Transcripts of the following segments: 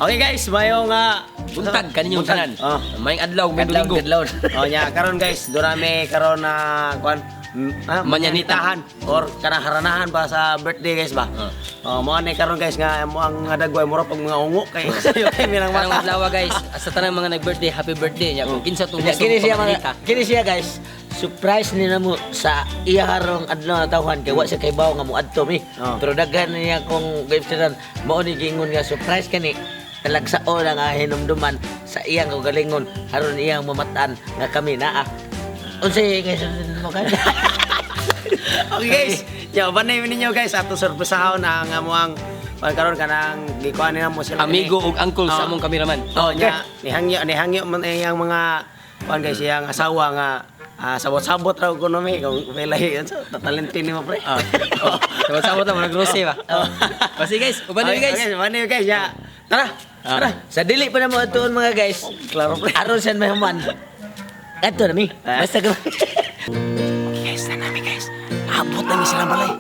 Okay guys, mayong buntag kaninyong tanan. Mayong adlaw, may domingo. Oh nya, karon guys, durami karon na kuan manyanitahan or kanang haranahan pa sa birthday guys ba. Mo ani karon guys nga mo ang dagway mura pag mga ungo kay sayo kay milang Karong mata. adlaw guys, sa tanang mga nag-birthday, happy birthday nya. Kung kinsa tong gusto Kini siya pamamanita. kini siya guys. Surprise ni namo sa iya harong adlaw na tawhan kay wa siya kay bawo nga mo adto mi. Pero daghan niya kung gibsiran mao ni giingon nga surprise kani. Talagsao na nga hinumduman sa iyang kagalingon aron iyang mamatan nga kami naa. Unsay guys mo ka? Okay guys, yo banay ninyo guys ato sorpresahon ang amuang pagkaron kanang gikuan nila mo sila Amigo ug uncle sa among kameraman. nya nihangyo man iyang mga kuan guys iyang asawa nga sabot-sabot raw kuno mi kung pelay so talentin ni mo pre. Sabot-sabot na nag-grocery ba. Basi guys, uban ni guys. Okay, banay guys ya. Tara. Sa dili pa na mo atuon mga guys. Klaro pre. Aron sa mahuman. Adto na mi. Basta ko. Guys, na nami guys. Abot na mi sila balay.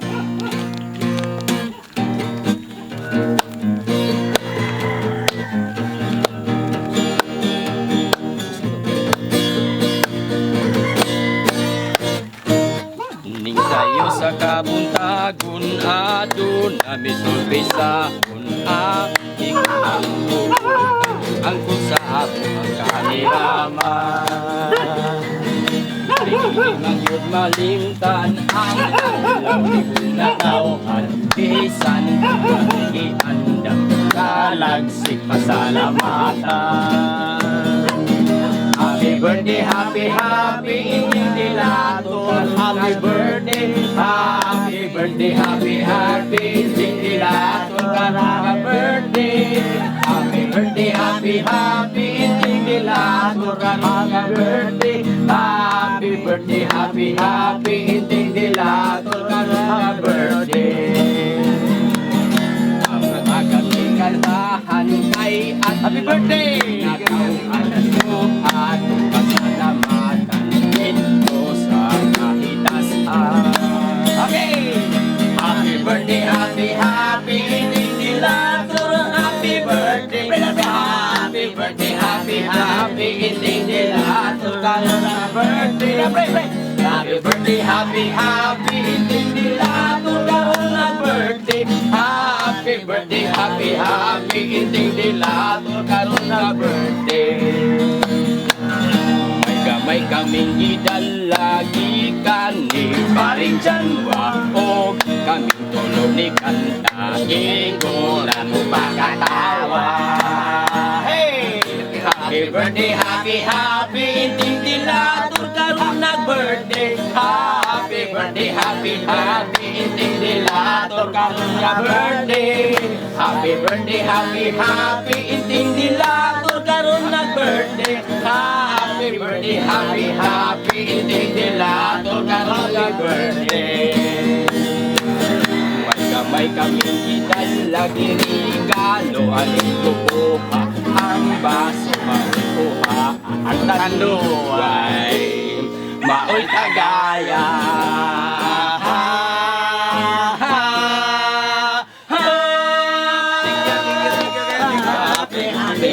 Ning sayo sa kabuntagon adun nami sorpresahon aking angkol sa akong kaliraman. Ring malingtan ang lawig na tawhan bisan iandam kalagsik pasalamatan. Happy birthday, happy, happy, hindi laton. Happy birthday, happy birthday, happy, happy, hindi laton. Karang birthday, happy birthday, happy, happy, hindi laton. Karang birthday, happy birthday, happy, happy, hindi laton. Karang birthday. Ang nagkatikaldahan kay at happy birthday! Natauhan mo at pasalamatan dito sa kahitasan. Okay! Happy birthday, happy, happy, hindi lator. Happy birthday, happy birthday, happy, happy, hindi lator. Karang birthday, happy birthday, happy, happy, hindi lator. Karang birthday, happy birthday, happy, happy, hindi lator. Karang birthday. May kaming idalagi kani paring janwa o kaming tulog ni kanta iguran mo pagkatawa. Hey! Happy birthday, happy, happy, hindi lator karon nag-birthday. Happy birthday, happy, happy, hindi lator karon nag-birthday. Happy birthday, happy, happy, hindi lator karon nag-birthday. Happy birthday, happy, happy, hindi lator karon nag-birthday. May kaming idalagi regalo aning kukuha ang baso makuha ang tanduay maoy kagaya.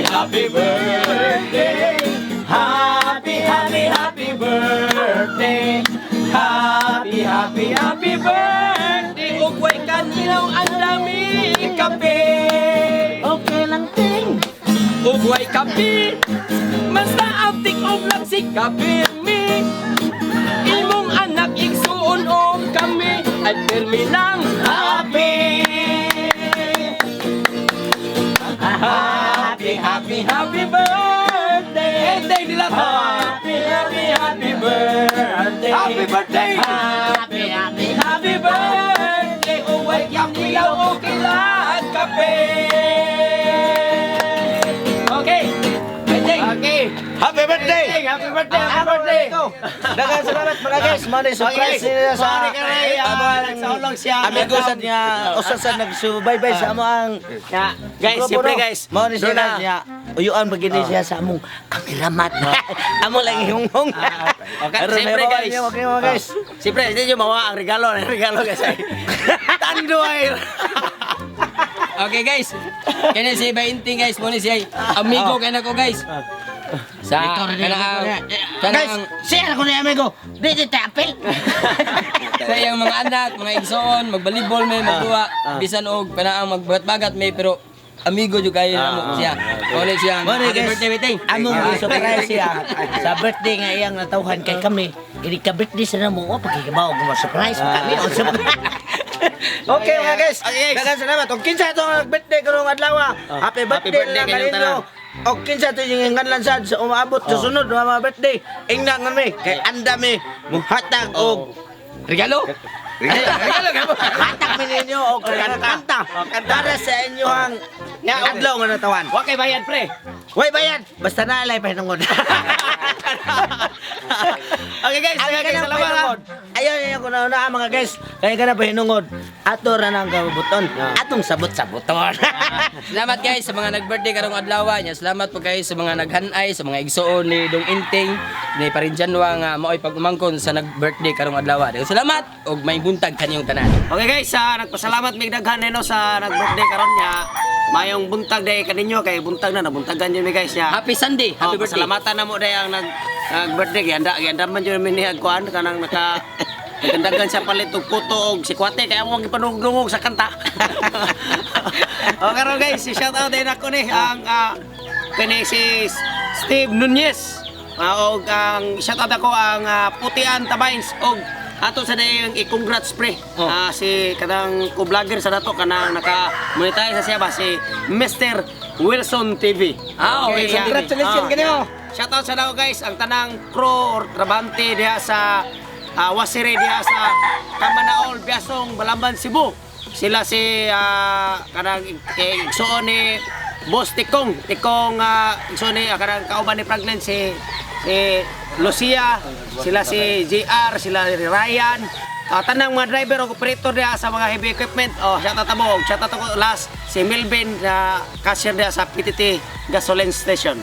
Happy birthday, happy, happy, happy birthday, happy, happy, happy birthday. Ugway kanilaw ang dami kape. Okay lang ting. Ugway kape, basta aptik og lang si kape mi. Imong anak igsuon og kami at permi lang happy. Happy, happy, happy birthday! Day nila to! Happy, happy, happy birthday! Happy birthday! Happy, happy, happy birthday! Uway yung ilaw o kilahat kape! Okay! Okay! Happy birthday! Happy birthday, happy birthday. Daghang salamat mga guys. Mao ni surprise nila sa nagsaulog siya. amigo sa niya usa sa nagsubaybay sa amo ang Guys, siyempre guys. Mao ni doon sila niya. Uyuan bagini siya sa among kameraman. Amo lang hingong. Okay, siyempre guys. Okay mga guys. Siyempre, hindi nyo mawa ang regalo. Ang regalo guys ay Tanduay. Okay guys. Kani si Bainting guys, mo ni siya amigo kay nako guys. Sa Guys, share ko na amigo. Di tapil. sa iyang mga anak, mga igsoon, magbalibol may magduwa, bisan og panaang magbagat-bagat may pero amigo jud kayo namo siya. Kani siya. Happy birthday Bainting. Among surprise siya. Sa birthday nga iyang natawhan kay kami. Gini ka birthday sa namo, pagkikibaw ko surprise kami. Okay mga guys. Daghang salamat. Og kinsa itong birthday karong adlaw. Happy birthday na kaninyo. Og kinsa to yung hinganlan sad sa umaabot sa sunod nga mga birthday. Ingnan mi kay andami muhatag og Regalo. hatag mi ninyo og kanta para sa inyohang adlaw nga natawan. Wa kay bayad pre. Way bayad basta naalay pahinungod. Okay guys, salamat. Ayun ko na mga guys. Kaya ka na pahinungod. Ato ra nang gabuton. Atong sabot-saboton. Salamat guys sa mga nag-birthday karong adlaw niya. Salamat po guys sa mga naghanay, sa mga igsoon ni Dong Inting, ni Parinjanwa nga maoy pagumangkon sa nag-birthday karong adlaw. Salamat og may buntag kaniyong tanan. Okay guys, nagpasalamat mig daghan nino sa nag-birthday karon niya. Mayong buntag day kaninyo kay buntag na nabuntagan yun mi guys niya. Happy Sunday, happy birthday. Salamatan na mo day ang nag-birthday ganda man jud mi nihag kuan kanang nagandagan siya palit og puto og sikwate kaya mo gipanugdungog sa kanta. Okay ro guys, shout out din ako ni ang kani si Steve Nunez. Og ang shout out ako ang Putian Tabains og ato sa dayang i-congrats pre. Si kanang ko-vlogger sa dato kanang naka-monetize sa siya ba si Mr. Wilson TV. Okay, congratulations kanyo. Shout out sa daw guys ang tanang crew or trabante diha sa Wasire diha sa Kamanaol, Biasong, Balamban, Cebu. Sila si kanang igsoon ni Boss Tikong igsoon ni kanang kauban ni Franklin si Lucia, sila si JR, sila si Ryan, tanang mga driver o operator diha sa mga heavy equipment. Shout out mo, shout out ako last si Melvin na cashier diha sa PTT gasoline station.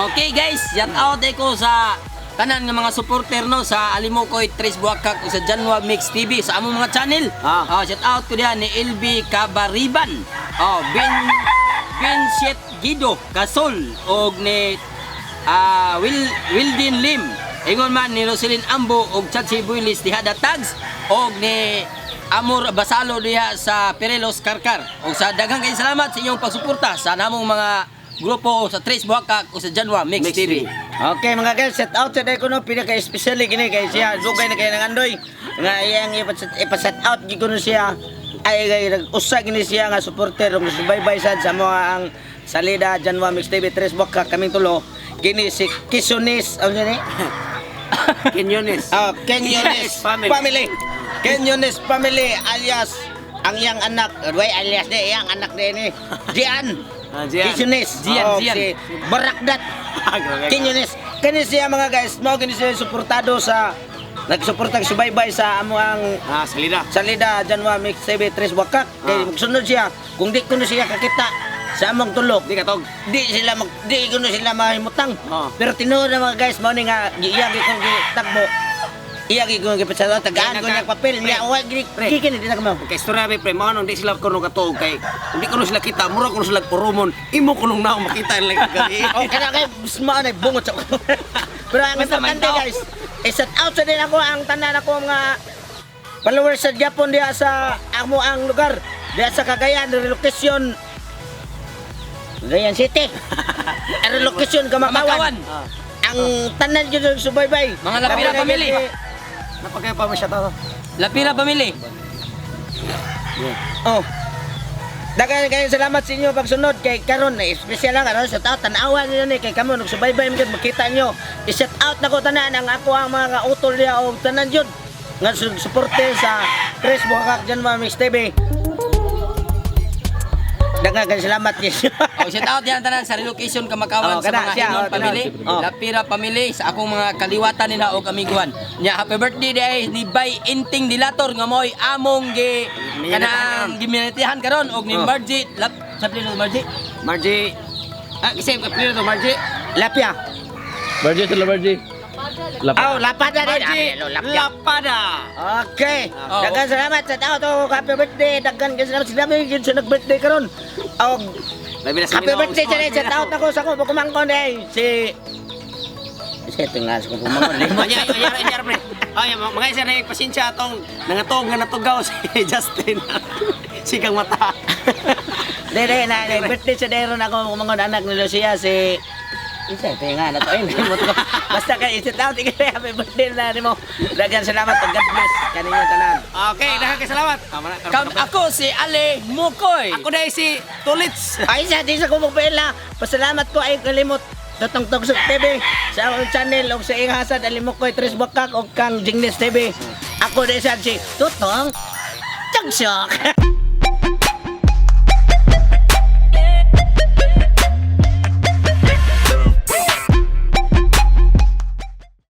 Okay guys, shout out ko sa tanan nga mga supporter no sa Alimokoy, Tres Buakak o sa Janwa Mix TV sa among mga channel. Shout out ko diha ni LB Cabariban. Vincent Guido Gasol og ni Wildin Lim. Ingon man ni Roselyn Ambo og Chachi Builis diha da tags og ni Amor Basalo diha sa Perelos Karkar. Og sa daghang kay salamat sa inyong pagsuporta sa namong mga grupo sa Tres Buakak o sa Janwa Mix TV. Okay mga guys, shout out sa day ko no pinaka-especially kini kay siya dugay na kay nang andoy nga iyang ipa-shout out gyud ko siya ay nag-usa gini siya nga supporter ug subaybay sad sa mga ang salida Janwa Mix TV Tres Buakak kaming tulo kini si Kisonis ano ni Kenyones. Kenyones family. Kenyones family alias ang iyang anak, alias de iyang anak ni Jian. Kisonis. Jian. Si Barakdat. Kenyones. Kani siya mga guys, mao kini siya suportado sa nagsuporta subaybay sa amo ang salida Janwa Mix TV Tres Buakak. Kay magsunod siya kung di kuno siya kakita sa among tulog Di katog. di kuno sila mahimutang. Pero tinuod na mga guys mao ni nga giyagi kong gitagbo. Iyagi kong gipasado tagaan ko niya papel niya wa gikin di na kamo. Kay istorya pre mao nung di sila kuno katog kay hindi kuno sila kita mura kuno sila poromon imo kuno na makita nila kay O kana kay mao na bungot sa ko. Pero ang importante guys, shout out sa din ako ang tanan ako mga followers sa Japon diha sa amo ang lugar diha sa Cagayan relocation Cagayan City. Relocation Kamakawan. Ang tanan jud subaybay. Mga Lapira family. napagay pa mo siya to. Lapira family. Daghang kayo salamat sa inyo pagsunod kay karon na espesyal lang karon sa tao tan-awan niyo ni kay kamo nagsubaybay mo makita nyo. I-shout out nako tanan ang ako ang mga utol diha og tanan jud nga suporte sa Tres Buakak Janwa Mix TV. Daghang kayo salamat niyo. Shout out yan tanan sa relocation Kamakawan sa kana mga siya, Hinon family, kana. Lapira family sa akong mga kaliwatan nila og amiguan. Nya happy birthday day ni Bay Inting Dilator nga moy among kanang giminitihan karon og ni Margie sa pleno Margie. Margie kasi apelyido to Margie. Lapia. Barji sila Barji. Oh, lapada din. Haji Lapada. Okay. Oh. Dagan salamat sa tao to. Happy birthday. Dagan ka salamat sila may sa nag-birthday karon. Oh, Labi na sa happy Ginoo, birthday gusto sa ko. tao na ko sa ko kumangkon eh. Si tingnan ko kumangkon. Anyar pre. Ay, mga isa na pasensya atong nangatog nga natugaw si Justin. Sigang mata. Dede na birthday sa dero na ko kumangkon anak ni Lucia si isa tinga na to basta ka isa tao tingin happy birthday na nimo. Dagan salamat ug God bless kaninyo tanan. Okay, salamat. Ako si Ale Mukoy. Ako dahil si Tulits. Ay sa di sa ko magpaila. Pasalamat ko ay kalimot Dotong Tugsok TV sa akong channel og sa iyang hasad alimok ko'y Tres Bakak og kang Jingnes TV. Ako din sa si Tutong Tugsok.